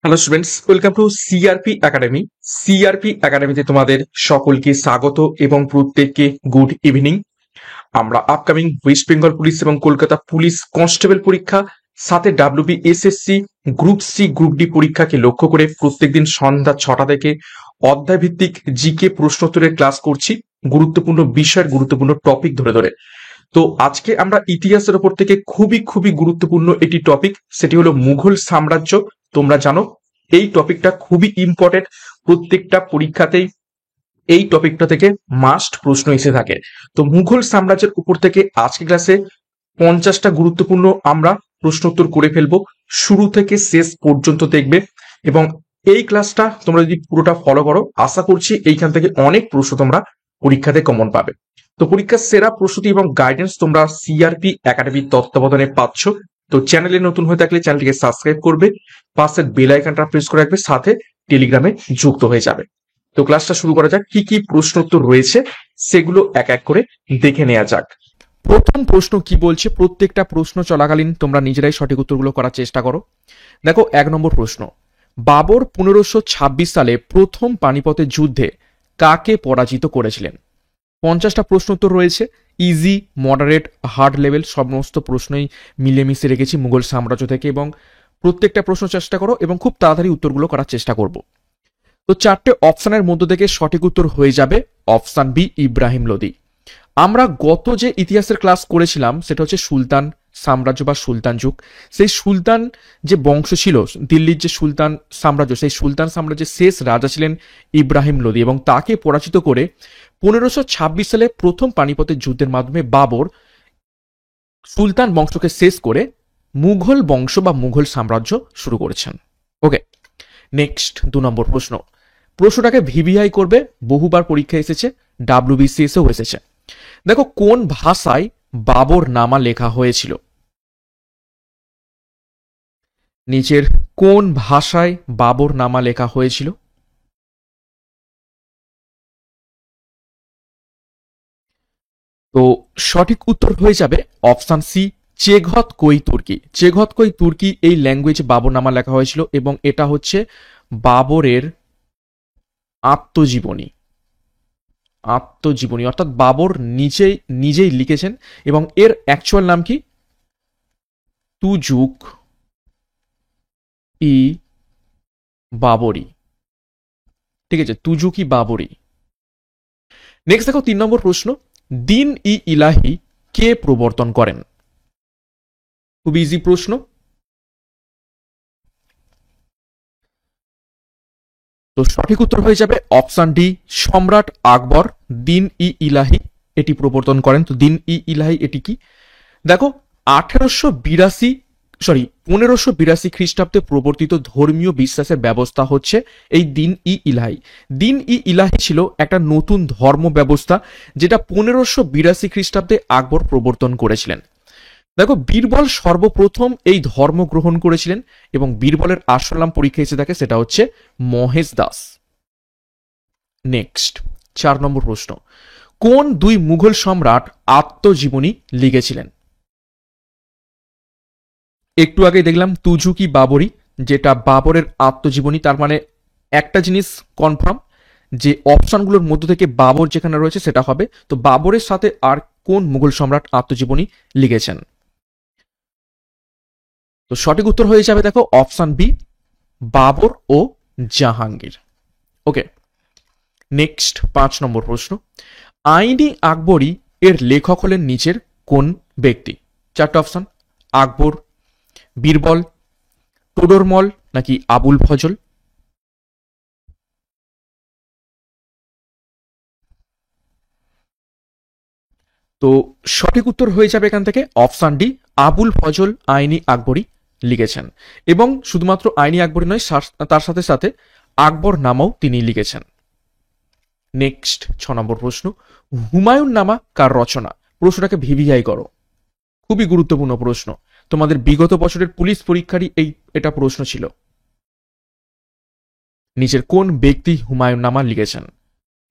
Hello students, welcome to CRP academy. CRP একাডেমিতে তোমাদের সকলকে স্বাগত এবং প্রত্যেককে গুড ইভিনিং। আমরা আপকামিং ওয়েস্ট বেঙ্গল পুলিশ এবং কলকাতা পুলিশ কনস্টেবল পরীক্ষা, সাথে WB SSC group C group D পরীক্ষাকে লক্ষ্য করে প্রত্যেকদিন সন্ধ্যা 6টা থেকে অধ্যায় ভিত্তিক জিকে প্রশ্নোত্তরের ক্লাস করছি, গুরুত্বপূর্ণ বিষয়ের গুরুত্বপূর্ণ টপিক ধরে ধরে। তো আজকে আমরা ইতিহাসের ওপর থেকে খুবই খুবই গুরুত্বপূর্ণ একটি টপিক, সেটি হলো মুঘল সাম্রাজ্য। তোমরা জানো এই টপিকটা খুবই ইম্পর্টেন্ট, প্রত্যেকটা পরীক্ষাতেই এই টপিকটা থেকে মাস্ট প্রশ্ন এসে থাকে। তো মুঘল সাম্রাজ্যের উপর থেকে আজকে ক্লাসে 50টা গুরুত্বপূর্ণ আমরা প্রশ্ন উত্তর করে ফেলবো, শুরু থেকে শেষ পর্যন্ত দেখবে। এবং এই ক্লাসটা তোমরা যদি পুরোটা ফলো করো, আশা করছি এইখান থেকে অনেক প্রশ্ন তোমরা পরীক্ষাতে কমন পাবে। তো পরীক্ষার সেরা প্রস্তুতি এবং গাইডেন্স তোমরা সিআরপি একাডেমির তত্ত্বাবধানে পাচ্ছ। তো চ্যানেলে নতুন হয়ে থাকলে চ্যানেলটিকে সাবস্ক্রাইব করবে, পাশের বেল আইকনটা প্রেস করে রাখবে, সাথে টেলিগ্রামে যুক্ত হয়ে যাবে। তো ক্লাসটা শুরু করা যাক। কি কি প্রশ্ন উত্তর রয়েছে সেগুলো এক এক করে দেখে নেওয়া যাক। প্রথম প্রশ্ন কি বলছে, প্রত্যেকটা প্রশ্ন চলাকালীন তোমরা নিজেরাই সঠিক উত্তরগুলো করার চেষ্টা করো। দেখো, 1 নম্বর প্রশ্ন, বাবর 1526 সালে প্রথম পানিপথের যুদ্ধে কাকে পরাজিত করেছিলেন? 50টা প্রশ্ন উত্তর রয়েছে, ইজি, মডারেট, হার্ড লেভেল সমস্ত প্রশ্নই মিলেমিশে রেখেছি মুঘল সাম্রাজ্য থেকে, এবং প্রত্যেকটা প্রশ্ন চেষ্টা করো এবং খুব তাড়াতাড়ি উত্তরগুলো করার চেষ্টা করব। তো 4টে অপশনের মধ্য থেকে সঠিক উত্তর হয়ে যাবে অপশন বি, ইব্রাহিম লোদি। আমরা গত যে ইতিহাসের ক্লাস করেছিলাম সেটা হচ্ছে সুলতান সাম্রাজ্য বা সুলতান যুগ। সেই সুলতান যে বংশ ছিল, দিল্লির যে সুলতান সাম্রাজ্য, সেই সুলতান সাম্রাজ্যের শেষ রাজা ছিলেন ইব্রাহিম লোদি, এবং তাকে পরাজিত করে 1526 সালে প্রথম পানিপথের যুদ্ধের মাধ্যমে বাবর সুলতান বংশকে শেষ করে মুঘল বংশ বা মুঘল সাম্রাজ্য শুরু করেছেন। ওকে, নেক্সট 2 নম্বর প্রশ্ন। প্রশ্নটাকে ভিভিআই করবে, বহুবার পরীক্ষা এসেছে, ডাব্লিউবিসিএসও এসেছে। দেখো, কোন ভাষায় বাবর নামা লেখা হয়েছিল? নিচের কোন ভাষায় বাবর নামা লেখা হয়েছিল? তো সঠিক উত্তর হয়ে যাবে অপশন সি, চেঘত কই তুর্কি। চেঘত কই তুর্কি এই ল্যাঙ্গুয়েজে বাবর নামা লেখা হয়েছিল, এবং এটা হচ্ছে বাবরের আত্মজীবনী। আত্মজীবনী অর্থাৎ বাবর নিজেই নিজেই লিখেছেন, এবং এর অ্যাকচুয়াল নাম কি? তুজুক ই বাবরি। ঠিক আছে, তুজুক ই বাবরি। নেক্সট দেখো, 3 নম্বর প্রশ্ন, দিন ই ইলাহি কে প্রবর্তন করেন? খুব ইজি প্রশ্ন। তো সঠিক উত্তর হয়ে যাবে অপশন ডি, সম্রাট আকবর দিন ই ইলাহি এটি প্রবর্তন করেন। তো দিন ই ইলাহি এটি কি? দেখো, 1582 খ্রিস্টাব্দে প্রবর্তিত ধর্মীয় বিশ্বাসের ব্যবস্থা হচ্ছে এই দিন ই ইলাহি। দিন ই ইলাহি ছিল একটা নতুন ধর্ম ব্যবস্থা, যেটা 1582 খ্রিস্টাব্দে আকবর প্রবর্তন করেছিলেন। দেখো, বীরবল সর্বপ্রথম এই ধর্ম গ্রহণ করেছিলেন, এবং বীরবলের আসল নাম পরীক্ষা এসে থাকে, সেটা হচ্ছে মহেশ দাস। নেক্সট 4 নম্বর প্রশ্ন, কোন দুই মুঘল সম্রাট আত্মজীবনী লিখেছিলেন? একটু আগে দেখলাম তুজুকি বাবরি, যেটা বাবরের আত্মজীবনী। তার মানে একটা জিনিস কনফার্ম, যে অপশনগুলোর মধ্য থেকে বাবর যেখানে রয়েছে সেটা হবে। তো বাবরের সাথে আর কোন মুঘল সম্রাট আত্মজীবনী লিখেছেন? তো সঠিক উত্তর হয়ে যাবে, দেখো, অপশন বি, বাবর ও জাহাঙ্গীর। ওকে, নেক্সট 5 নম্বর প্রশ্ন, আইনি আকবরী এর লেখক হলেন নিচের কোন ব্যক্তি? 4টে অপশন, আকবর, বীরবল, টোডরমল নাকি আবুল ফজল? তো সঠিক উত্তর হয়ে যাবে এখান থেকে অপশন ডি, আবুল ফজল আইনি আকবরী লিখেছেন, এবং শুধুমাত্র আইনি আকবরী নয়, তার সাথে সাথে আকবর নামাও তিনি লিখেছেন। নেক্সট 6 নম্বর প্রশ্ন, হুমায়ুন নামা কার রচনা? প্রশ্নটাকে ভিভিআই করো, খুবই গুরুত্বপূর্ণ প্রশ্ন, তোমাদের বিগত বছরের পুলিশ পরীক্ষারই এটা প্রশ্ন ছিল। নিচের কোন ব্যক্তি হুমায়ুন নামা লিখেছেন?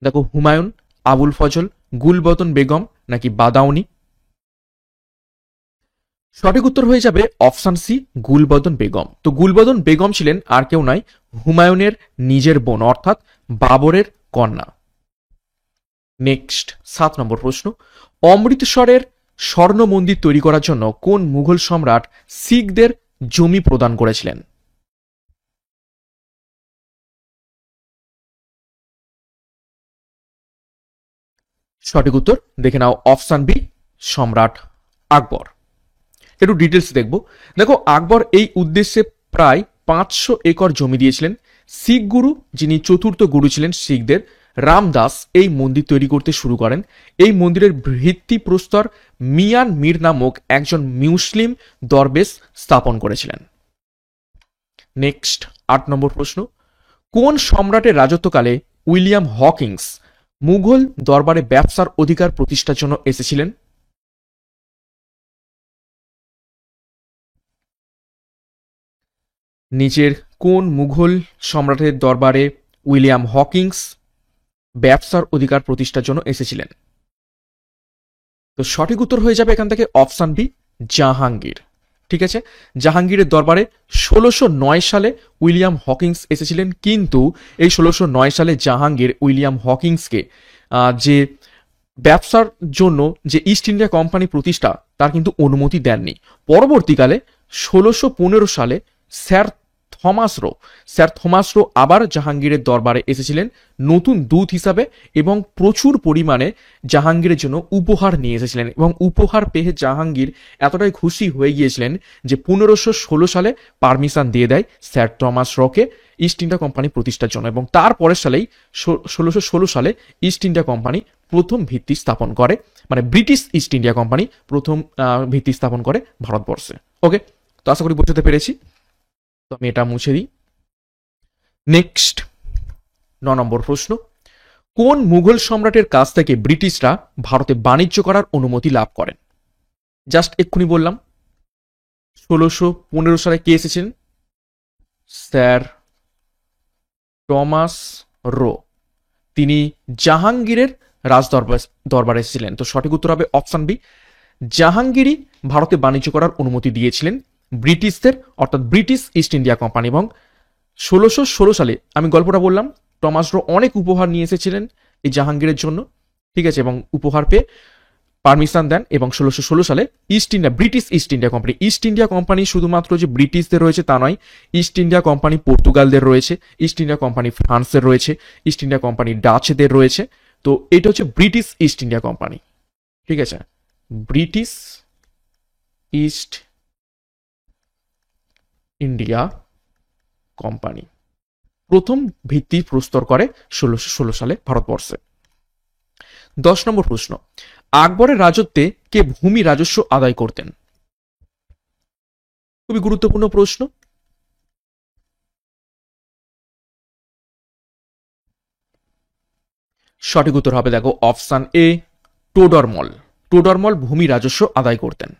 দেখো, হুমায়ুন, আবুল ফজল, গুলবদন বেগম নাকি বাদাউনি? সঠিক উত্তর হয়ে যাবে অপশন সি, গুলবদন বেগম। তো গুলবদন বেগম ছিলেন আর কেউ নয়, হুমায়ুনের নিজের বোন অর্থাৎ বাবরের কন্যা। নেক্সট 7 নম্বর প্রশ্ন, অমৃতসরের স্বর্ণ মন্দির তৈরি করার জন্য কোন মুঘল সম্রাট শিখদের জমি প্রদান করেছিলেন? সঠিক উত্তর দেখে নাও, অপশন বি, সম্রাট আকবর। একটু ডিটেলস দেখবো। দেখো, আকবর এই উদ্দেশ্যে প্রায় 500 একর জমি দিয়েছিলেন। শিখ গুরু, যিনি চতুর্থ গুরু ছিলেন শিখদের, রামদাস এই মন্দির তৈরি করতে শুরু করেন। এই মন্দিরের ভিত্তিপ্রস্তর মিয়ান মীর নামক একজন মুসলিম দরবেশ স্থাপন করেছিলেন। নেক্সট 8 নম্বর প্রশ্ন, কোন সম্রাটের রাজত্বকালে উইলিয়াম হকিংস মুঘল দরবারে ব্যবসার অধিকার প্রতিষ্ঠার জন্য এসেছিলেন? নিচের কোন মুঘল সম্রাটের দরবারে উইলিয়াম হকিংস ব্যবসার অধিকার প্রতিষ্ঠার জন্য এসেছিলেন? তো সঠিক উত্তর হয়ে যাবে এখান থেকে অপশন বি, জাহাঙ্গীর। ঠিক আছে, জাহাঙ্গীরের দরবারে 1609 সালে উইলিয়াম হকিংস এসেছিলেন, কিন্তু এই 1609 সালে জাহাঙ্গীর উইলিয়াম হকিংসকে যে ব্যবসার জন্য যে ইস্ট ইন্ডিয়া কোম্পানি প্রতিষ্ঠা তার কিন্তু অনুমতি দেননি। পরবর্তীকালে 1615 সালে স্যার থমাস রো আবার জাহাঙ্গীরের দরবারে এসেছিলেন নতুন দূত হিসাবে এবং প্রচুর পরিমাণে জাহাঙ্গীরের জন্য উপহার নিয়ে এসেছিলেন, এবং উপহার পেয়ে জাহাঙ্গীর এতটাই খুশি হয়ে গিয়েছিলেন যে 1516 সালে পারমিশন দিয়ে দেয় স্যার থমাস রোকে ইস্ট ইন্ডিয়া কোম্পানি প্রতিষ্ঠার জন্য, এবং তারপরের সালেই 1616 সালে ইস্ট ইন্ডিয়া কোম্পানি প্রথম ভিত্তি স্থাপন করে, মানে ব্রিটিশ ইস্ট ইন্ডিয়া কোম্পানি প্রথম ভিত্তি স্থাপন করে ভারতবর্ষে। ওকে, তো আশা করি বুঝতে পেরেছি। তো আমি এটা মুছে দিই। নেক্সট 9 নম্বর প্রশ্ন, কোন মুঘল সম্রাটের কাছ থেকে ব্রিটিশরা ভারতে বাণিজ্য করার অনুমতি লাভ করেন? জাস্ট এক্ষুনি বললাম, 1615 সালে কে এসেছেন? Sir Thomas rho. তিনি জাহাঙ্গীরের দরবারে এসেছিলেন। তো সঠিক উত্তর হবে অপশন বি, জাহাঙ্গীরই ভারতে বাণিজ্য করার অনুমতি দিয়েছিলেন ব্রিটিশদের, অর্থাৎ ব্রিটিশ ইস্ট ইন্ডিয়া কোম্পানি। এবং 1616 সালে আমি গল্পটা বললাম, টমাস রো অনেক উপহার নিয়ে এসেছিলেন এই জাহাঙ্গীরের জন্য। ঠিক আছে, এবং উপহার পেয়ে পারমিশন দেন, এবং 1616 সালে ব্রিটিশ ইস্ট ইন্ডিয়া কোম্পানি শুধুমাত্র যে ব্রিটিশদের রয়েছে তা নয়, ইস্ট ইন্ডিয়া কোম্পানি পর্তুগালদের রয়েছে, ইস্ট ইন্ডিয়া কোম্পানি ফ্রান্সের রয়েছে, ইস্ট ইন্ডিয়া কোম্পানি ডাচদের রয়েছে। তো এটা হচ্ছে ব্রিটিশ ইস্ট ইন্ডিয়া কোম্পানি। ঠিক আছে, ব্রিটিশ ইস্ট ইন্ডিয়া কোম্পানি প্রথম ভিত্তি প্রস্তর করে 1616 সালে ভারতবর্ষে। 10 নম্বর প্রশ্ন, আকবরের রাজত্বে কে ভূমি রাজস্ব আদায় করতেন? খুবই গুরুত্বপূর্ণ প্রশ্ন। সঠিক উত্তর হবে দেখো অপশন এ, টোডরমল। টোডরমল ভূমি রাজস্ব আদায় করতেন।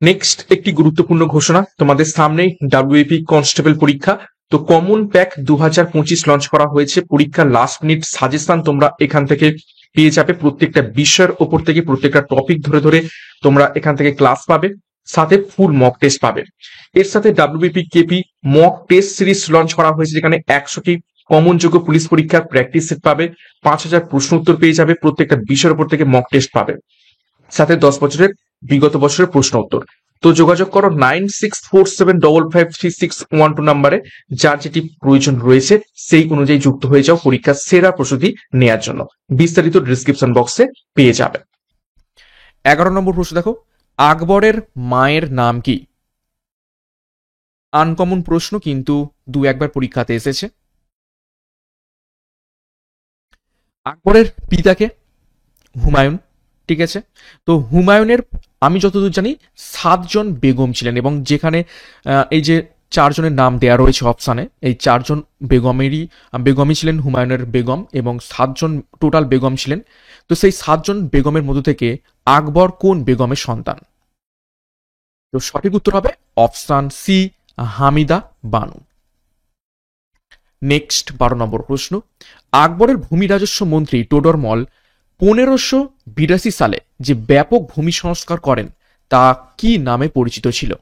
নেক্সট একটি গুরুত্বপূর্ণ ঘোষণা, তোমাদের সামনে ডাব্লিউপি কনস্টেবল পরীক্ষা। তো কমন প্যাক 2025 লঞ্চ করা হয়েছে। পরীক্ষার লাস্ট মিনিট সাজেশন তোমরা এখান থেকে পেয়ে যাবে। প্রত্যেকটা বিষয়ের ওপর থেকে প্রত্যেকটা টপিক ধরে ধরে তোমরা এখান থেকে ক্লাস পাবে, সাথে ফুল মক টেস্ট পাবে। এর সাথে WBP KP mock test series launch করা হয়েছে, যেখানে 100টি কমন যোগ্য পুলিশ পরীক্ষার প্র্যাকটিস সেট পাবে, 5000 প্রশ্ন উত্তর পেয়ে যাবে, প্রত্যেকটা বিষয়ের উপর থেকে মক টেস্ট পাবে, সাথে 10 বছরের বিগত বছরের প্রশ্ন উত্তর। তো যোগাযোগ করো 9647553612 নম্বরে, যার যেটি প্রয়োজন রয়েছে সেই অনুযায়ী যুক্ত হয়ে যাও পরীক্ষার সেরা প্রস্তুতি নেওয়ার জন্য। বিস্তারিত ডিসক্রিপশন বক্সে পেয়ে যাবে। 11 নম্বর প্রশ্ন দেখো, আকবরের মায়ের নাম কি? আনকমন প্রশ্ন, কিন্তু 2-1বার পরীক্ষাতে এসেছে। আকবরের পিতাকে হুমায়ুন। ঠিক আছে, তো হুমায়ুনের আমি যতদূর জানি 7 জন বেগম ছিলেন, এবং যেখানে এই যে 4 জনের নাম দেয়া রয়েছে অপশানে, এই 4 জন বেগমই ছিলেন হুমায়ুনের বেগম, এবং 7 জন টোটাল বেগম ছিলেন। তো সেই 7 জন বেগমের মধ্য থেকে আকবর কোন বেগমের সন্তান? তো সঠিক উত্তর হবে option C, Hamida Banu. Next 12 নম্বর প্রশ্ন, আকবরের ভূমি রাজস্ব মন্ত্রী টোডরমল 1582 সালে যে ব্যাপক ভূমি সংস্কার করেন তা কি নামে পরিচিত ছিল?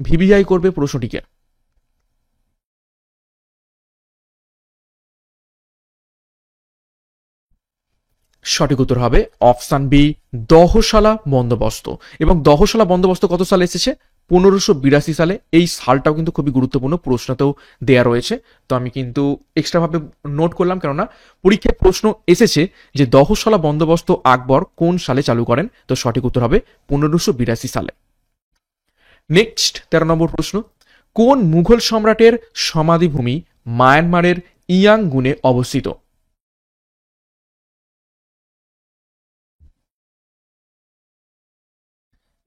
ভিভিআই করবে প্রশ্নটিকে। সঠিক উত্তর হবে অপশন বি, দহশালা বন্দোবস্ত। এবং দহশালা বন্দোবস্ত কত সালে এসেছে? 1582 সালে। এই সালটাও কিন্তু খুবই গুরুত্বপূর্ণ, প্রশ্নতেও দেয়া রয়েছে। তো আমি কিন্তু এক্সট্রা ভাবে নোট করলাম, কেননা পরীক্ষায় প্রশ্ন এসেছে যে দহশালা বন্দোবস্ত আকবর কোন সালে চালু করেন। তো সঠিক উত্তর হবে 1582 সালে। নেক্সট 13 নম্বর প্রশ্ন, কোন মুঘল সম্রাটের সমাধিভূমি মায়ানমারের ইয়াংগুনে অবস্থিত?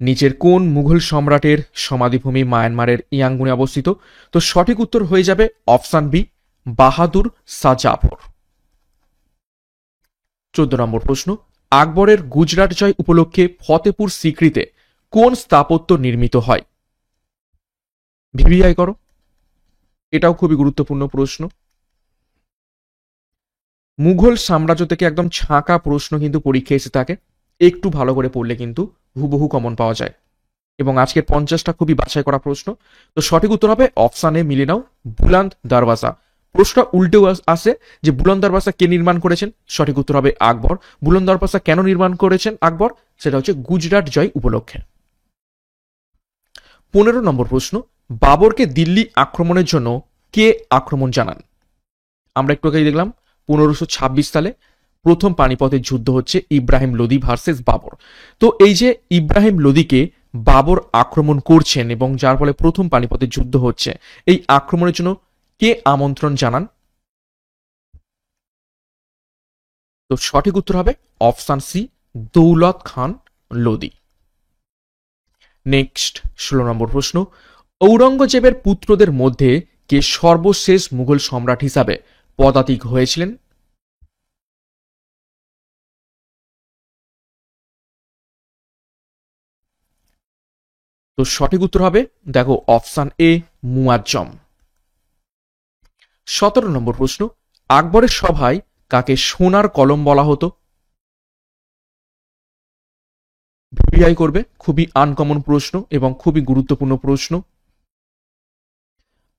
নিচের কোন মুঘল সম্রাটের সমাধিভূমি মায়ানমারের ইয়াঙ্গুনে অবস্থিত? তো সঠিক উত্তর হয়ে যাবে অপশন বি, বাহাদুর শাহ জাফর। 14 নম্বর প্রশ্ন, আকবরের গুজরাট জয় উপলক্ষে ফতেপুর সিক্রিতে কোন স্থাপত্য নির্মিত হয়? ভিভিআই করো, এটাও খুবই গুরুত্বপূর্ণ প্রশ্ন। মুঘল সাম্রাজ্য থেকে একদম ছাঁকা প্রশ্ন কিন্তু পরীক্ষায় এসে থাকে, একটু ভালো করে পড়লে কিন্তু হুবহু কমন পাওয়া যায়। এবং আজকের 50টা খুবই বাছাই করা প্রশ্ন। তো সঠিক উত্তর হবে অপশানে মিলে নাও, বুলন্দ দরওয়াজা। প্রশ্নটা উল্টেও আসে যে বুলন্দ দরওয়াজা কে নির্মাণ করেছেন? সঠিক উত্তর হবে আকবর। বুলন্দ দরওয়াজা কেন নির্মাণ করেছেন আকবর? সেটা হচ্ছে গুজরাট জয় উপলক্ষে। 15 নম্বর প্রশ্ন, বাবরকে দিল্লি আক্রমণের জন্য কে আক্রমণ জানান? আমরা একটু আগেই দেখলাম 1526 সালে প্রথম পানিপথের যুদ্ধ হচ্ছে ইব্রাহিম লোদি ভার্সেস বাবর। তো এই যে ইব্রাহিম লোদিকে বাবর আক্রমণ করছেন এবং যার ফলে প্রথম পানিপথের যুদ্ধ হচ্ছে, এই আক্রমণের জন্য কে আমন্ত্রণ জানান? তো সঠিক উত্তর হবে অপশন সি, দৌলত খান লোদি। নেক্সট 16 নম্বর প্রশ্ন, ঔরঙ্গজেবের পুত্রদের মধ্যে কে সর্বশেষ মুঘল সম্রাট হিসাবে পদাতিক হয়েছিলেন? তো সঠিক উত্তর হবে, দেখো, অপশন এ, মুয়াজ্জম। 17 নম্বর প্রশ্ন, আকবরের সভায় কাকে সোনার কলম বলা হতো? ভিভিআই করবে, খুবই আনকমন প্রশ্ন এবং খুবই গুরুত্বপূর্ণ প্রশ্ন।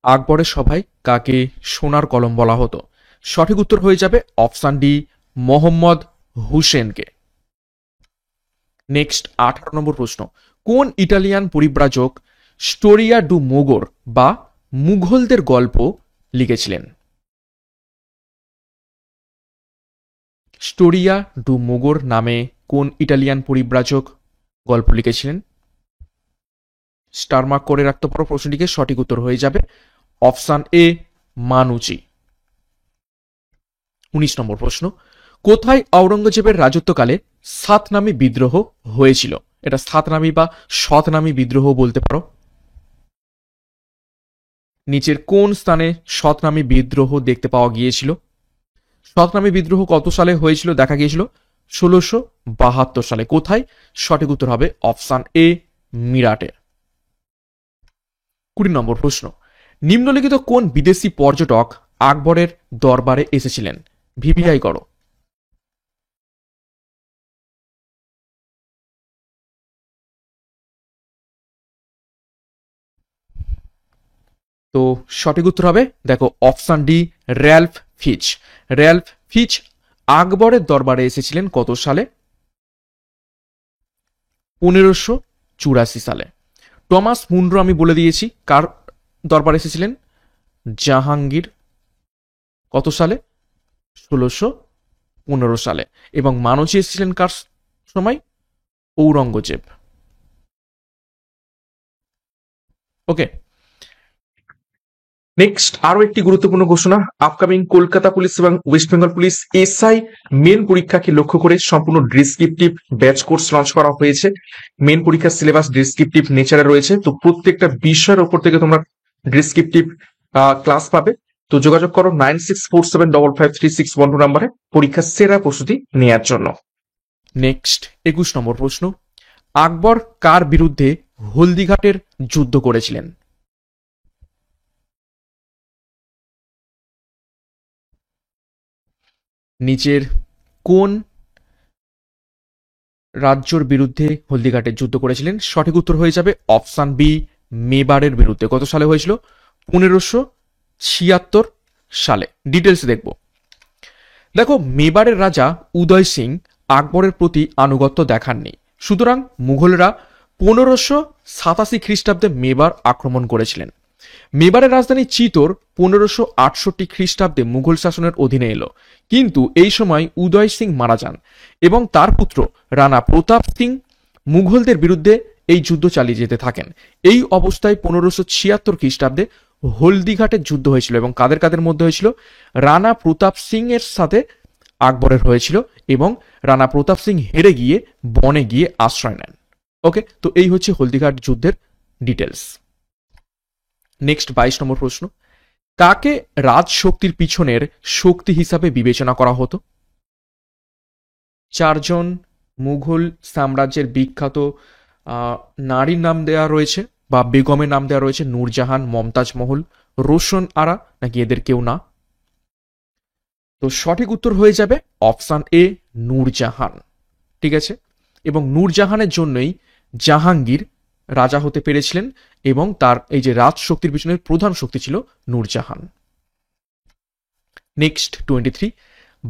আকবরের সভায় কাকে সোনার কলম বলা হতো? সঠিক উত্তর হয়ে যাবে অপশন ডি, মোহাম্মদ হুসেনকে। নেক্সট 18 নম্বর প্রশ্ন, কোন ইটালিয়ান পরিব্রাজক স্টোরিয়া ডু মোগর বা মুঘলদের গল্প লিখেছিলেন? স্টোরিয়া ডু মোগর নামে কোন ইটালিয়ান পরিব্রাজক গল্প লিখেছিলেন? স্টার মার্ক করে রাখতে পারো প্রশ্নটিকে। সঠিক উত্তর হয়ে যাবে অপশন এ, মানুচি। 19 নম্বর প্রশ্ন, কোথায় আওরঙ্গজেবের রাজত্বকালে সাতনামী বিদ্রোহ হয়েছিল? এটা সাতনামী বা শতনামী বিদ্রোহ বলতে পারো। নিচের কোন স্থানে শতনামী বিদ্রোহ দেখতে পাওয়া গিয়েছিল? শতনামী বিদ্রোহ কত সালে হয়েছিল দেখা গিয়েছিল? 1672 সালে। কোথায়? সঠিক উত্তর হবে অপশন এ, মিরাটে। 20 নম্বর প্রশ্ন, নিম্নলিখিত কোন বিদেশি পর্যটক আকবরের দরবারে এসেছিলেন? ভিভিআই করো। তো সঠিক উত্তর হবে, দেখো, অপশন ডি, র্যালফ ফিচ। র্যালফ ফিচ আকবরের দরবারে এসেছিলেন কত সালে? 1584 সালে। টমাস মুনরো আমি বলে দিয়েছি কার দরবারে এসেছিলেন? জাহাঙ্গীর। কত সালে? 1615 সালে। এবং মানচি এসেছিলেন কার সময়? ঔরঙ্গজেব। ওকে। নেক্সট আরো একটি গুরুত্বপূর্ণ ঘোষণা, আপকামিং কলকাতা পুলিশ এবং West Bengal police SI main পরীক্ষাকে লক্ষ্য করে সম্পূর্ণ ডেসক্রিপটিভ ব্যাচ কোর্স লঞ্চ করা হয়েছে। মেন পরীক্ষার সিলেবাস ডেসক্রিপটিভ নেচারে রয়েছে, তো প্রত্যেকটা বিষয়ের উপর থেকে তোমরা ডেসক্রিপটিভ ক্লাস পাবে। তো যোগাযোগ করো 9647553612 নাম্বারে পরীক্ষার সেরা প্রস্তুতি নেওয়ার জন্য। নেক্সট 21 নম্বর প্রশ্ন, আকবর কার বিরুদ্ধে হলদিঘাটের যুদ্ধ করেছিলেন? নিচের কোন রাজ্যর বিরুদ্ধে হলদিঘাটে যুদ্ধ করেছিলেন? সঠিক উত্তর হয়ে যাবে অপশন বি, মেবারের বিরুদ্ধে। কত সালে হয়েছিল? 1576 সালে। ডিটেলস দেখব। দেখো, মেবারের রাজা উদয় সিং আকবরের প্রতি আনুগত্য দেখাননি, সুতরাং মুঘলরা 1587 খ্রিস্টাব্দে মেবার আক্রমণ করেছিলেন। মেবারের রাজধানী চিতোর 1568 খ্রিস্টাব্দে মুঘল শাসনের অধীনে এলো, কিন্তু এই সময় উদয় সিং মারা যান এবং তার পুত্র রানা প্রতাপ সিং মুঘলদের বিরুদ্ধে এই যুদ্ধ চালিয়ে যেতে থাকেন। এই অবস্থায় 1576 খ্রিস্টাব্দে হলদিঘাটের যুদ্ধ হয়েছিল এবং কাদের কাদের মধ্যে হয়েছিল? রানা প্রতাপ সিং এর সাথে আকবরের হয়েছিল এবং রানা প্রতাপ সিং হেরে গিয়ে বনে গিয়ে আশ্রয় নেন। ওকে, তো এই হচ্ছে হলদিঘাট যুদ্ধের ডিটেলস। নেক্সট 22 নম্বর প্রশ্ন, কাকে রাজশক্তির পিছনের শক্তি হিসাবে বিবেচনা করা হতো? চারজন মুঘল সাম্রাজ্যের বিখ্যাত নারীর নাম দেওয়া রয়েছে বা বেগমের নাম দেওয়া রয়েছে, নূরজাহান, মমতাজ মহল, রোশন আরা, নাকি এদের কেউ না? তো সঠিক উত্তর হয়ে যাবে অপশন এ, নূরজাহান। ঠিক আছে, এবং নূরজাহানের জন্যই জাহাঙ্গীর রাজা হতে পেরেছিলেন এবং তার এই যে রাজশক্তির পিছনের প্রধান শক্তি ছিল নূরজাহান। নেক্সট 23,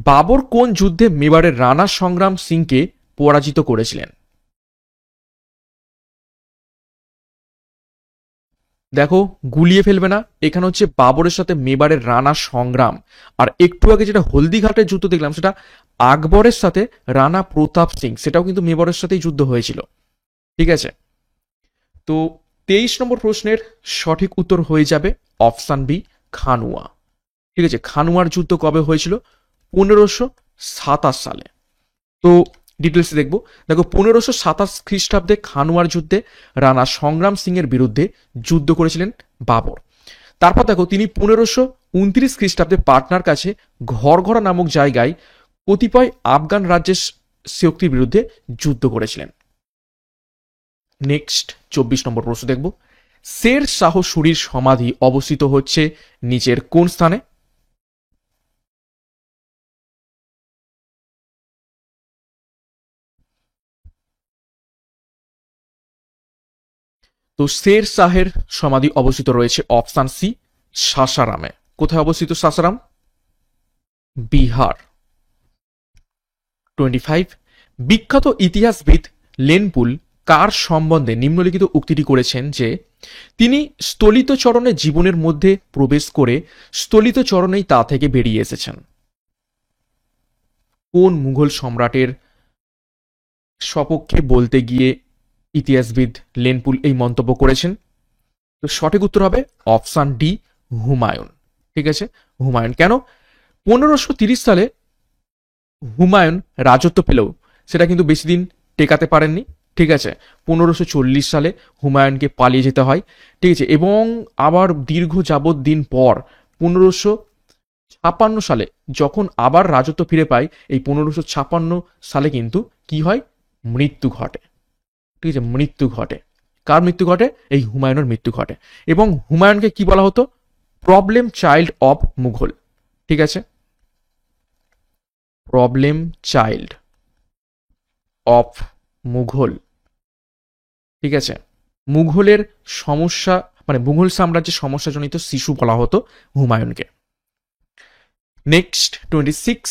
বাবর কোন যুদ্ধে মেবারের রানা সংগ্রাম সিংকে পরাজিত করেছিলেন? দেখো, গুলিয়ে ফেলবে না, এখানে হচ্ছে বাবরের সাথে মেবারের রানা সংগ্রাম। আর একটু আগে যেটা হলদিঘাটের যুদ্ধ দেখলাম সেটা আকবরের সাথে রানা প্রতাপ সিং, সেটাও কিন্তু মেবারের সাথেই যুদ্ধ হয়েছিল। ঠিক আছে, তো 23 নম্বর প্রশ্নের সঠিক উত্তর হয়ে যাবে অপশন বি, খানুয়া। ঠিক আছে, খানুয়ার যুদ্ধ কবে হয়েছিল? 1527 সালে। তো ডিটেলস দেখবো। দেখো, 1527 খ্রিস্টাব্দে খানুয়ার যুদ্ধে রানা সংগ্রাম সিং এর বিরুদ্ধে যুদ্ধ করেছিলেন বাবর। তারপর দেখো, তিনি 1529 খ্রিস্টাব্দে পাটনার কাছে ঘরঘরা নামক জায়গায় কতিপয় আফগান রাজ্যের শক্তির বিরুদ্ধে যুদ্ধ করেছিলেন। নেক্সট 24 নম্বর প্রশ্ন দেখব, শের শাহ সুরির সমাধি অবস্থিত হচ্ছে নিচের কোন স্থানে? তো শের শাহের সমাধি অবস্থিত রয়েছে অপশন সি, সাসারামে। কোথায় অবস্থিত সাসারাম? বিহার। 25, বিখ্যাত ইতিহাসবিদ লেনপুল কার সম্বন্ধে নিম্নলিখিত উক্তিটি করেছেন যে তিনি স্থলিত চরণে জীবনের মধ্যে প্রবেশ করে স্থলিত চরণেই তা থেকে বেরিয়ে এসেছেন? কোন মুঘল সম্রাটের সপক্ষে বলতে গিয়ে ইতিহাসবিদ লেনপুল এই মন্তব্য করেছেন? তো সঠিক উত্তর হবে অপশন ডি, হুমায়ুন। ঠিক আছে, হুমায়ুন। কেন? 1530 সালে হুমায়ুন রাজত্ব পেলেও সেটা কিন্তু বেশি দিন টেকাতে পারেননি। ঠিক আছে, 1540 সালে হুমায়ুনকে পালিয়ে যেতে হয়। ঠিক আছে, এবং আবার দীর্ঘ যাবৎ দিন পর 1556 সালে যখন আবার রাজত্ব ফিরে পায়, এই 1556 সালে কিন্তু কি হয়? মৃত্যু ঘটে। ঠিক আছে, মৃত্যু ঘটে। কার মৃত্যু ঘটে? এই হুমায়ুনের মৃত্যু ঘটে। এবং হুমায়ুনকে কি বলা হতো? Problem child of Mughal. ঠিক আছে, প্রবলেম চাইল্ড অফ মুঘল। ঠিক আছে, মুঘলের সমস্যা মানে মুঘল সাম্রাজ্যের সমস্যাজনিত শিশু বলা হতো হুমায়ুনকে। নেক্সট 26,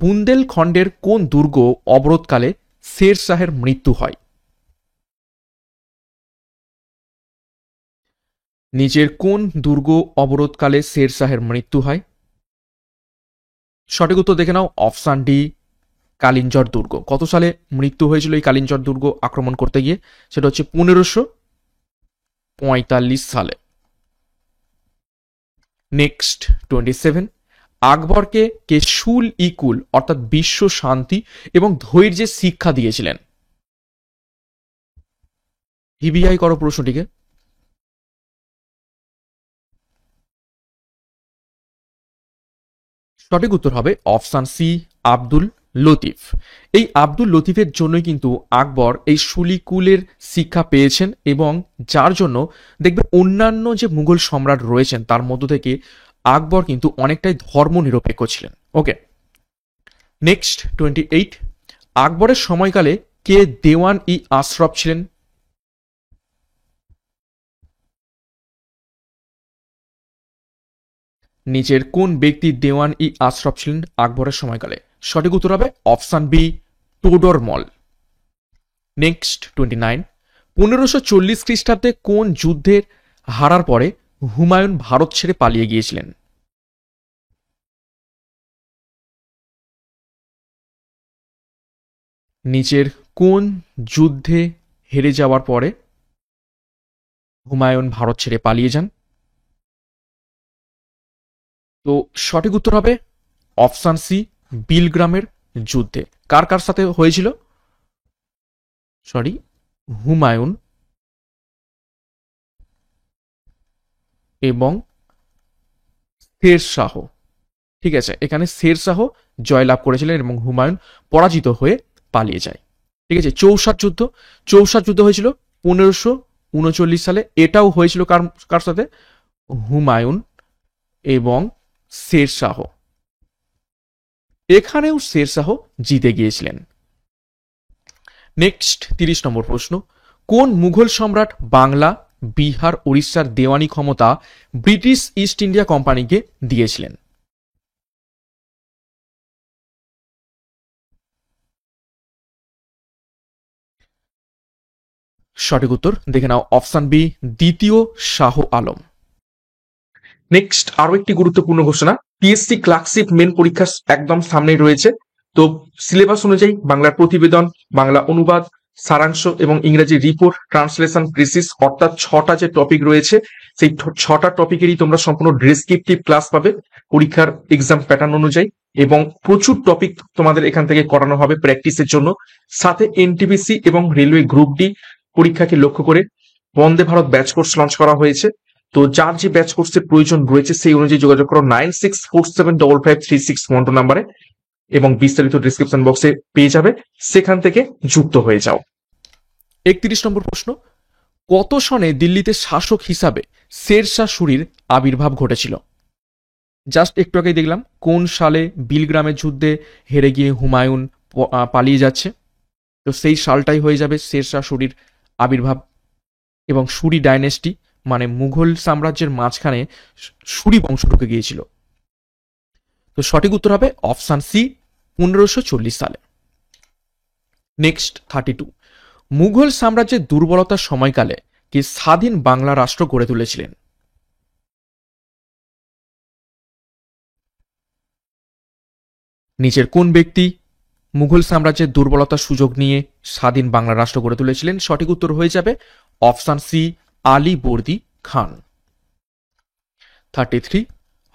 বুন্দেলখণ্ডের কোন দুর্গ অবরোধকালে শের শাহের মৃত্যু হয়? নিচের কোন দুর্গ অবরোধকালে শের শাহের মৃত্যু হয়? সঠিক উত্তর দেখে নাও, অপশন ডি, কালিঞ্জর দুর্গ। কত সালে মৃত্যু হয়েছিল এই কালিঞ্জর দুর্গ আক্রমণ করতে গিয়ে? সেটা হচ্ছে 1545 সালে। নেক্সট 27, আকবরকে কে সুল ইকুল অর্থাৎ বিশ্ব শান্তি এবং ধৈর্যের শিক্ষা দিয়েছিলেন? ভিভিআই করো প্রশ্নটিকে। সঠিক উত্তর হবে অপশন সি, আব্দুল লতিফ। এই আব্দুল লতিফের জন্যই কিন্তু আকবর এই সুলিকুলের শিক্ষা পেয়েছেন এবং যার জন্য দেখবে অন্যান্য যে মুঘল সম্রাট রয়েছেন তার মধ্য থেকে আকবর কিন্তু অনেকটাই ধর্মনিরপেক্ষ ছিলেন। ওকে, নেক্সট 28, আকবরের সময়কালে কে দেওয়ান ই আশরফ ছিলেন? নিচের কোন ব্যক্তি দেওয়ান ই আশরফ ছিলেন আকবরের সময়কালে? সঠিক উত্তর হবে অপশন বি, টোডরমল। নেক্সট 29, 1540 খ্রিস্টাব্দে কোন যুদ্ধের হারার পরে হুমায়ুন ভারত ছেড়ে পালিয়ে গিয়েছিলেন? নিচের কোন যুদ্ধে হেরে যাওয়ার পরে হুমায়ুন ভারত ছেড়ে পালিয়ে যান? তো সঠিক উত্তর হবে অপশন সি, বিলগ্রামের যুদ্ধে। কার কার সাথে হয়েছিল? সরি, হুমায়ুন এবং শেরশাহ। ঠিক আছে, এখানে শেরশাহ জয়লাভ করেছিলেন এবং হুমায়ুন পরাজিত হয়ে পালিয়ে যায়। ঠিক আছে, চৌসার যুদ্ধ। চৌসার যুদ্ধ হয়েছিল 1539 সালে। এটাও হয়েছিল কার কার সাথে? হুমায়ুন এবং শেরশাহ। এখানেও শেরশাহ জিতে গিয়েছিলেন। নেক্সট 30 নম্বর প্রশ্ন, কোন মুঘল সম্রাট বাংলা, বিহার, উড়িষ্যার দেওয়ানি ক্ষমতা ব্রিটিশ ইস্ট ইন্ডিয়া কোম্পানিকে দিয়েছিলেন? সঠিক উত্তর দেখে নাও, অপশন বি, দ্বিতীয় শাহ আলম। নেক্সট আরো একটি গুরুত্বপূর্ণ ঘোষণা, পিএসসি ক্লার্কশিপ মেন পরীক্ষা একদম সামনেই রয়েছে। তো সিলেবাস অনুযায়ী বাংলার প্রতিবেদন, বাংলা অনুবাদ, সারাংশ এবং ইংরেজি রিপোর্ট, ট্রান্সলেশন, প্রিসিস, অর্থাৎ 6টা যে টপিক রয়েছে সেই 6টা টপিকেরই তোমরা সম্পূর্ণ ডেসক্রিপটিভ ক্লাস পাবে পরীক্ষার এক্সাম প্যাটার্ন অনুযায়ী, এবং প্রচুর টপিক তোমাদের এখান থেকে করানো হবে প্র্যাকটিসের জন্য। সাথে এনটিপিসি এবং রেলওয়ে গ্রুপ ডি পরীক্ষাকে লক্ষ্য করে Vande Bharat batch course launch করা হয়েছে। তো যার যে ব্যাচ কোর্সের প্রয়োজন রয়েছে সেই অনুযায়ী যোগাযোগ করো 9647553612 নাম্বারে, এবং বিস্তারিত ডিসক্রিপশন বক্সে পেয়ে যাবে, সেখান থেকে যুক্ত হয়ে যাও। 31 নম্বর প্রশ্ন, কত সনে দিল্লিতে শাসক হিসাবে শেরশাহ সুরির আবির্ভাব ঘটেছিল? জাস্ট একটু আগেই দেখলাম কোন সালে বিলগ্রামের যুদ্ধে হেরে গিয়ে হুমায়ুন পালিয়ে যাচ্ছে। তো সেই সালটাই হয়ে যাবে শেরশাহ সুরির আবির্ভাব। এবং সুরি ডাইনেস্টি মানে মুঘল সাম্রাজ্যের মাঝখানে সুরি বংশ ঢুকে গিয়েছিল। তো সঠিক উত্তর হবে অপশন সি, 1540 সালে। নেক্সট 32, মুঘল সাম্রাজ্যের দুর্বলতার সময়কালে কে স্বাধীন বাংলা রাষ্ট্র গড়ে তুলেছিলেন? নিচের কোন ব্যক্তি মুঘল সাম্রাজ্যের দুর্বলতার সুযোগ নিয়ে স্বাধীন বাংলা রাষ্ট্র গড়ে তুলেছিলেন? সঠিক উত্তর হয়ে যাবে অপশন সি, আলী বর্দী খান। 33,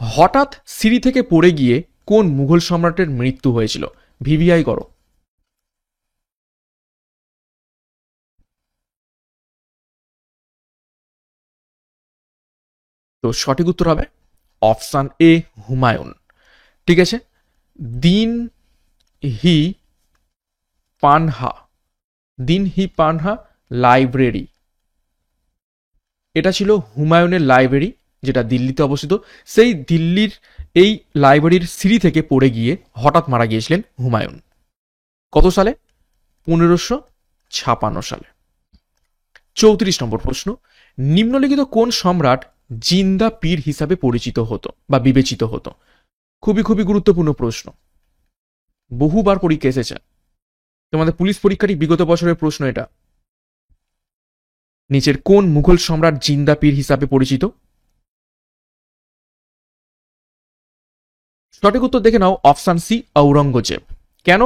হঠাৎ সিঁড়ি থেকে পড়ে গিয়ে কোন মুঘল সম্রাটের মৃত্যু হয়েছিল? ভিভিআই করো। তো সঠিক উত্তর হবে অপশন এ, হুমায়ুন। ঠিক আছে, দিন হি পানহা, দিন হি পানহা লাইব্রেরি, এটা ছিল হুমায়ুনের লাইব্রেরি যেটা দিল্লিতে অবস্থিত। সেই দিল্লির এই লাইব্রেরির সিঁড়ি থেকে পড়ে গিয়ে হঠাৎ মারা গিয়েছিলেন হুমায়ুন। কত সালে? 1556 সালে। 34 নম্বর প্রশ্ন, নিম্নলিখিত কোন সম্রাট জিন্দা পীর হিসাবে পরিচিত হতো বা বিবেচিত হতো? খুবই খুবই গুরুত্বপূর্ণ প্রশ্ন, বহুবার পরীক্ষা এসেছে, তোমাদের পুলিশ পরীক্ষারই বিগত বছরের প্রশ্ন এটা। নিচের কোন মুঘল সম্রাট জিন্দা পীর হিসাবে পরিচিত? সঠিক উত্তর দেখে নাও, অপশন সি, ঔরঙ্গজেব। কেন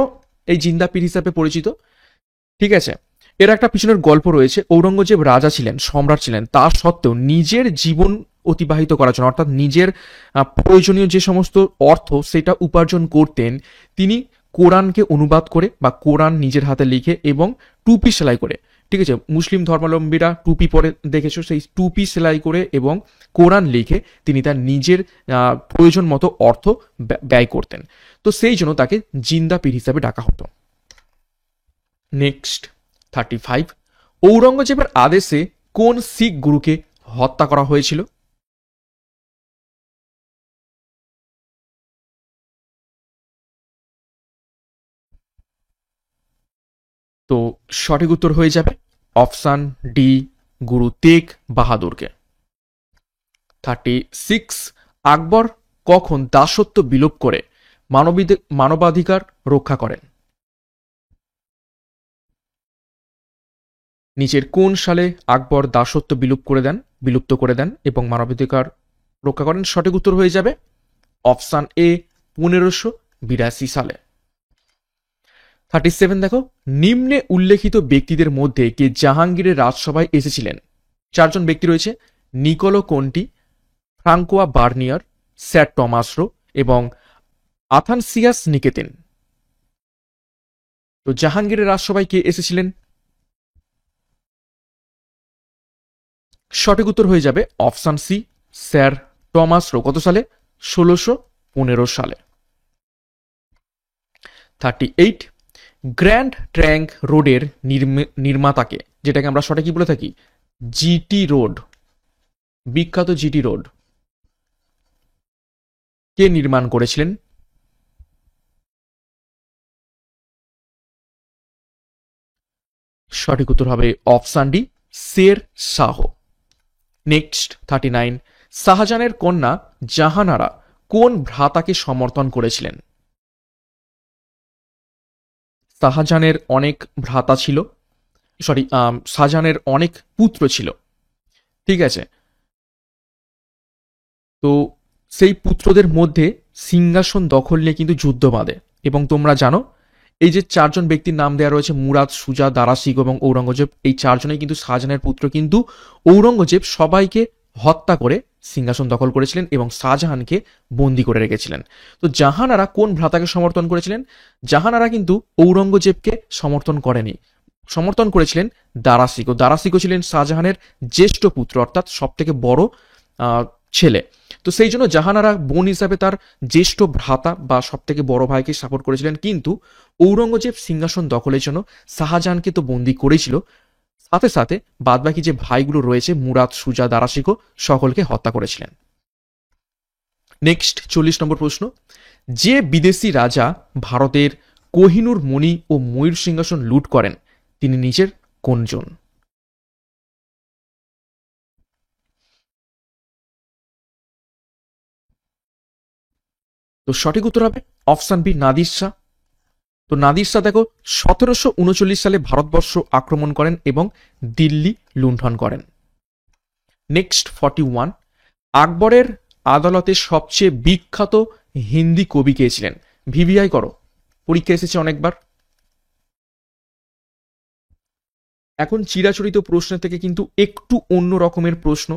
এই জিন্দা পীর হিসাবে পরিচিত? ঠিক আছে, এর একটা পিছনের গল্প রয়েছে। ঔরঙ্গজেব রাজা ছিলেন, সম্রাট ছিলেন, তা সত্ত্বেও নিজের জীবন অতিবাহিত করার জন্য, অর্থাৎ নিজের প্রয়োজনীয় যে সমস্ত অর্থ সেটা উপার্জন করতেন, তিনি কোরআনকে অনুবাদ করে বা কোরআন নিজের হাতে লিখে এবং টুপি সেলাই করে, ঠিক আছে, মুসলিম ধর্মাবলম্বীরা টুপি পরে দেখেছো, সেই টুপি সেলাই করে এবং কোরআন লিখে তিনি তার নিজের প্রয়োজন মতো অর্থ ব্যয় করতেন। তো সেই জন্য তাকে জিন্দা পীর হিসাবে ডাকা হতো। নেক্সট 35, ঔরঙ্গজেবের আদেশে কোন শিখ গুরুকে হত্যা করা হয়েছিল? সঠিক উত্তর হয়ে যাবে অপশান ডি, গুরু তেগ বাহাদুরকে। 36, আকবর কখন দাসত্ব বিলোপ করে মানবাধিকার রক্ষা করেন? নিচের কোন সালে আকবর দাসত্ব বিলুপ্ত করে দেন এবং মানবাধিকার রক্ষা করেন? সঠিক উত্তর হয়ে যাবে অপশান এ, 1582 সালে। 37 দেখো, নিম্নে উল্লেখিত ব্যক্তিদের মধ্যে কে জাহাঙ্গীরের রাজসভায় এসেছিলেন? 4 জন ব্যক্তি রয়েছে, Niccolo Conti, Francois Bernier, sir Thomas Roe এবং আথানসিয়াস নিকেতেন। তো জাহাঙ্গীরের রাজসভায় কে এসেছিলেন? সঠিক উত্তর হয়ে যাবে option C, sir Thomas Roe. কত সালে? 1615 সালে। 38, গ্র্যান্ড ট্র্যাঙ্ক রোডের নির্মাতাকে, যেটাকে আমরা শর্টে কি বলে থাকি? জিটি রোড, বিখ্যাত জিটি রোড কে নির্মাণ করেছিলেন? সঠিক উত্তর হবে option D, Sher Shah. Next 39, শাহজাহানের কন্যা জাহানারা কোন ভ্রাতাকে সমর্থন করেছিলেন? শাহজাহানের অনেক ভ্রাতা ছিল, শাহজাহানের অনেক পুত্র ছিল, ঠিক আছে। তো সেই পুত্রদের মধ্যে সিংহাসন দখল নিয়ে কিন্তু যুদ্ধ বাঁধে এবং তোমরা জানো এই যে 4 জন ব্যক্তির নাম দেওয়া রয়েছে, মুরাদ, সুজা, দারাশিকো এবং ঔরঙ্গজেব, এই 4 জনেই কিন্তু শাহজাহানের পুত্র, কিন্তু ঔরঙ্গজেব সবাইকে হত্যা করে সিংহাসন দখল করেছিলেন এবং শাহজাহানকে বন্দি করে রেখেছিলেন। তো জাহানারা কোন ভ্রাতাকে সমর্থন করেছিলেন? জাহানারা কিন্তু ঔরঙ্গজেবকে সমর্থন করেনি, সমর্থন করেছিলেন দারাশিকো। দারাশিকো ছিলেন শাহজাহানের জ্যেষ্ঠ পুত্র, অর্থাৎ সব থেকে বড় ছেলে। তো সেই জন্য জাহানারা বোন হিসাবে তার জ্যেষ্ঠ ভ্রাতা বা সব থেকে বড় ভাইকে সাপোর্ট করেছিলেন, কিন্তু ঔরঙ্গজেব সিংহাসন দখলের জন্য শাহজাহানকে তো বন্দি করেছিল, সাথে সাথে বাদবাকি যে ভাইগুলো রয়েছে মুরাদ, সুজা, দারাশিকো সকলকে হত্যা করেছিলেন। নেক্সট 40 নম্বর প্রশ্ন, যে বিদেশি রাজা ভারতের কোহিনূর মণি ও ময়ূর সিংহাসন লুট করেন তিনি নিচের কোনজন? তো সঠিক উত্তর হবে অপশান বি, নাদির শাহ। তো নাদির শাহ দেখো 1739 সালে ভারতবর্ষ আক্রমণ করেন এবং দিল্লি লুণ্ঠন করেন। নেক্সট 41, আকবরের আদালতে সবচেয়ে বিখ্যাত হিন্দি কবি কে ছিলেন? ভিভিআই করো, পরীক্ষা এসেছে অনেকবার। এখন চিরাচরিত প্রশ্ন থেকে কিন্তু একটু অন্য রকমের প্রশ্ন,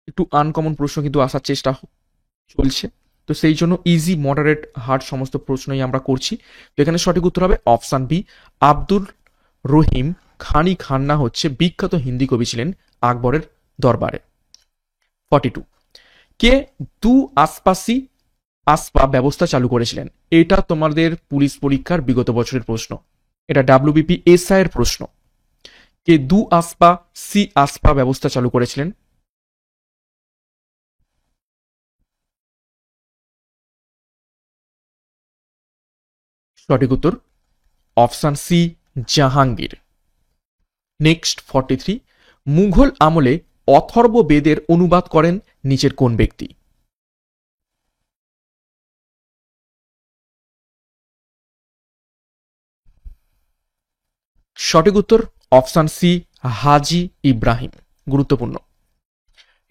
একটু আনকমন প্রশ্ন কিন্তু আসার চেষ্টা চলছে। তো সেই জন্য ইজি, মডারেট, হার্ড সমস্ত প্রশ্নই আমরা করছি। তো এখানে সঠিক উত্তর হবে অপশান বি, আব্দুল রহিম খানি খান্না হচ্ছে বিখ্যাত হিন্দি কবি ছিলেন আকবরের দরবারে। 42, কে দু আসপা ব্যবস্থা চালু করেছিলেন? এটা তোমাদের পুলিশ পরীক্ষার বিগত বছরের প্রশ্ন, এটা ডাব্লিউবিপি এসআই এর প্রশ্ন। কে দু আসপা ব্যবস্থা চালু করেছিলেন? সঠিক উত্তর option C, Jahangir. Next 43, Mughal আমলে অথর্ব বেদের অনুবাদ করেন নিচের কোন ব্যক্তি? সঠিক উত্তর অপশান সি, হাজি ইব্রাহিম। গুরুত্বপূর্ণ।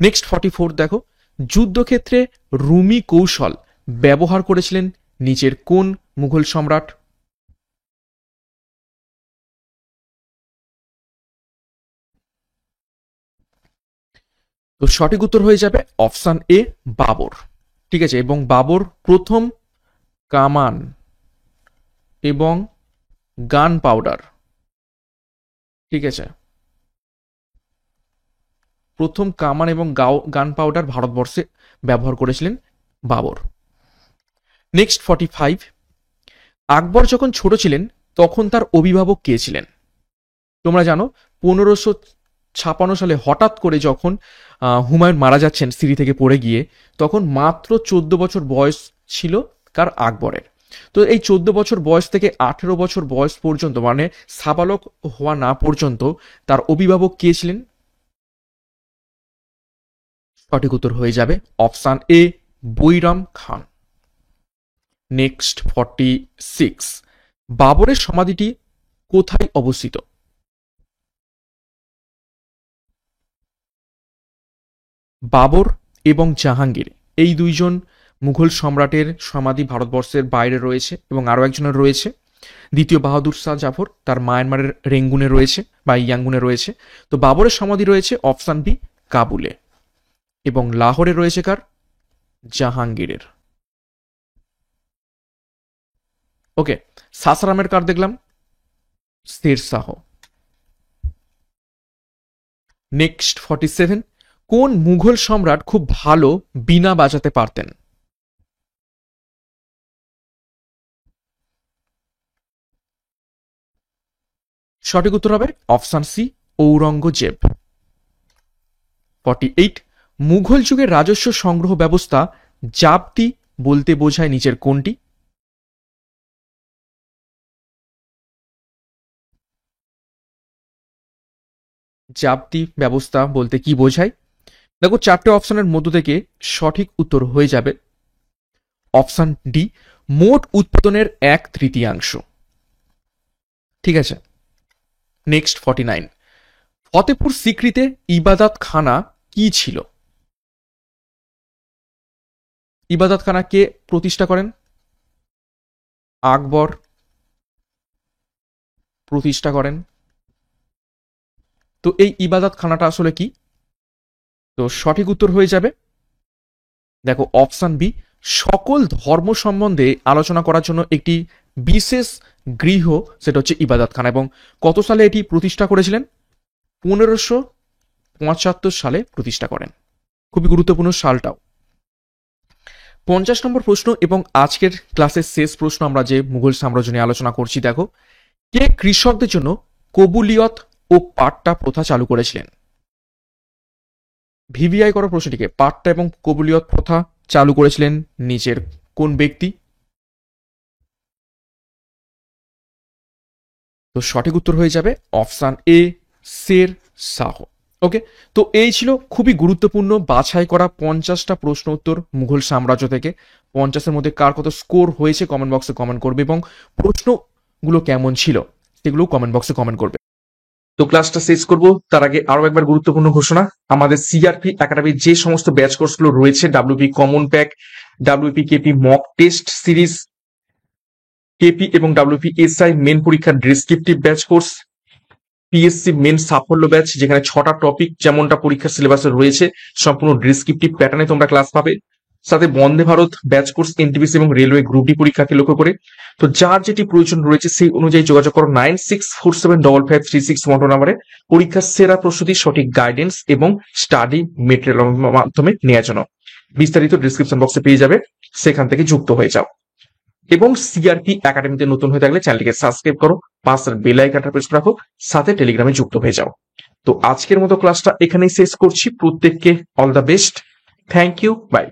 নেক্সট 44 দেখো, যুদ্ধক্ষেত্রে রুমি কৌশল ব্যবহার করেছিলেন নিচের কোন মুঘল সম্রাট? তো সঠিক উত্তর হয়ে যাবে অপশান এ, বাবর। ঠিক আছে, এবং বাবর প্রথম কামান এবং গান পাউডার, ঠিক আছে, প্রথম কামান এবং গান পাউডার ভারতবর্ষে ব্যবহার করেছিলেন বাবর। নেক্সট 45, আকবর যখন ছোট ছিলেন তখন তার অভিভাবক কে ছিলেন? তোমরা জানো 1556 সালে হঠাৎ করে যখন হুমায়ুন মারা যাচ্ছেন সিঁড়ি থেকে পড়ে গিয়ে, তখন মাত্র 14 বছর বয়স ছিল কার? আকবরের। তো এই 14 বছর বয়স থেকে 18 বছর বয়স পর্যন্ত, মানে সাবালক হওয়া না পর্যন্ত তার অভিভাবক কে ছিলেন? সঠিক উত্তর হয়ে যাবে option A, Bairam Khan. Next 46, বাবরের সমাধিটি কোথায় অবস্থিত? বাবর এবং জাহাঙ্গীর এই দুইজন মুঘল সম্রাটের সমাধি ভারতবর্ষের বাইরে রয়েছে এবং আরও একজনের রয়েছে দ্বিতীয় বাহাদুর শাহ জাফর, তার মায়ানমারের রেঙ্গুনে রয়েছে বা ইয়াঙ্গুনে রয়েছে। তো বাবরের সমাধি রয়েছে অপশান বি, কাবুলে, এবং লাহোরে রয়েছে কার? জাহাঙ্গীরের। ওকে, সাসারামের কার দেখলাম? শেরশাহ। নেক্সট 47, কোন মুঘল সম্রাট খুব ভালো বীণা বাজাতে পারতেন? সঠিক উত্তর হবে অপশান সি, ঔরঙ্গজেব। 48, মুঘল যুগের রাজস্ব সংগ্রহ ব্যবস্থা জাবতি বলতে বোঝায় নিচের কোনটি? জাবতি ব্যবস্থা বলতে কি বোঝায়? দেখো, চারটে অপশনের মধ্য থেকে সঠিক উত্তর হয়ে যাবে অপশান ডি, মোট উৎপাদনের 1/3। ঠিক আছে। নেক্সট 49, ফতেপুর সিক্রিতে ইবাদত খানা কি ছিল? ইবাদত খানা কে প্রতিষ্ঠা করেন? আকবর প্রতিষ্ঠা করেন। তো এই ইবাদত খানাটা আসলে কি? তো সঠিক উত্তর হয়ে যাবে দেখো অপশান বি, সকল ধর্ম সম্বন্ধে আলোচনা করার জন্য একটি বিশেষ গৃহ, সেটা হচ্ছে ইবাদতখানা। এবং কত সালে এটি প্রতিষ্ঠা করেছিলেন? 1575 সালে প্রতিষ্ঠা করেন। খুবই গুরুত্বপূর্ণ সালটাও। 50 নম্বর প্রশ্ন এবং আজকের ক্লাসের শেষ প্রশ্ন, আমরা যে মুঘল সাম্রাজ্য নিয়ে আলোচনা করছি। দেখো, কে কৃষকদের জন্য কবুলিয়ত ও পাট্টা প্রথা চালু করেছিলেন? ভিভিআই করা প্রশ্নটিকে, পাট্টা এবং কবুলিয়ত প্রথা চালু করেছিলেন নিচের কোন ব্যক্তি? তো সঠিক উত্তর হয়ে যাবে অপশান এ, শের শাহ। ওকে, তো এই ছিল খুবই গুরুত্বপূর্ণ বাছাই করা 50টা প্রশ্ন উত্তর মুঘল সাম্রাজ্য থেকে। 50-এর মধ্যে কার কত স্কোর হয়েছে কমেন্ট বক্সে কমেন্ট করবে, এবং প্রশ্নগুলো কেমন ছিল সেগুলো কমেন্ট বক্সে কমেন্ট করবে। তো ক্লাসটা শেষ করব তার আগে আরো একবার গুরুত্বপূর্ণ ঘোষণা, আমাদের সিআরপি একাডেমির যে সমস্ত ব্যাচ কোর্সগুলো রয়েছে, WP common pack, WP KP mock test series, KP এবং ডাব্লিউপি এসআই মেন পরীক্ষার descriptive batch course, PSC main সাফল্য ব্যাচ যেখানে 6টা টপিক যেমনটা পরীক্ষার সিলেবাসে রয়েছে সম্পূর্ণ ডেসক্রিপটিভ প্যাটার্নে তোমরা ক্লাস পাবে, সাথে Vande Bharat batch course NTPC এবং রেলওয়ে গ্রুপ ডি পরীক্ষাকে লক্ষ্য করে। তো যার যেটি প্রয়োজন রয়েছে সেই অনুযায়ী যোগাযোগ করো 9647553612 নম্বরে। পরীক্ষার সেরা প্রস্তুতি, সঠিক গাইডেন্স এবং স্টাডি মেটেরিয়াল মাধ্যমে নেওয়ার জন্য বিস্তারিত ডিসক্রিপশন বক্সে পেয়ে যাবে, সেখান থেকে যুক্ত হয়ে যাও। এবং সিআরপি একাডেমিতে নতুন হয়ে থাকলে চ্যানেলটিকে সাবস্ক্রাইব করো, পাশের বেল আইকনটা প্রেস রাখো, সাথে টেলিগ্রামে যুক্ত হয়ে যাও। তো আজকের মতো ক্লাসটা এখানেই শেষ করছি। প্রত্যেককে all the best, thank you, by.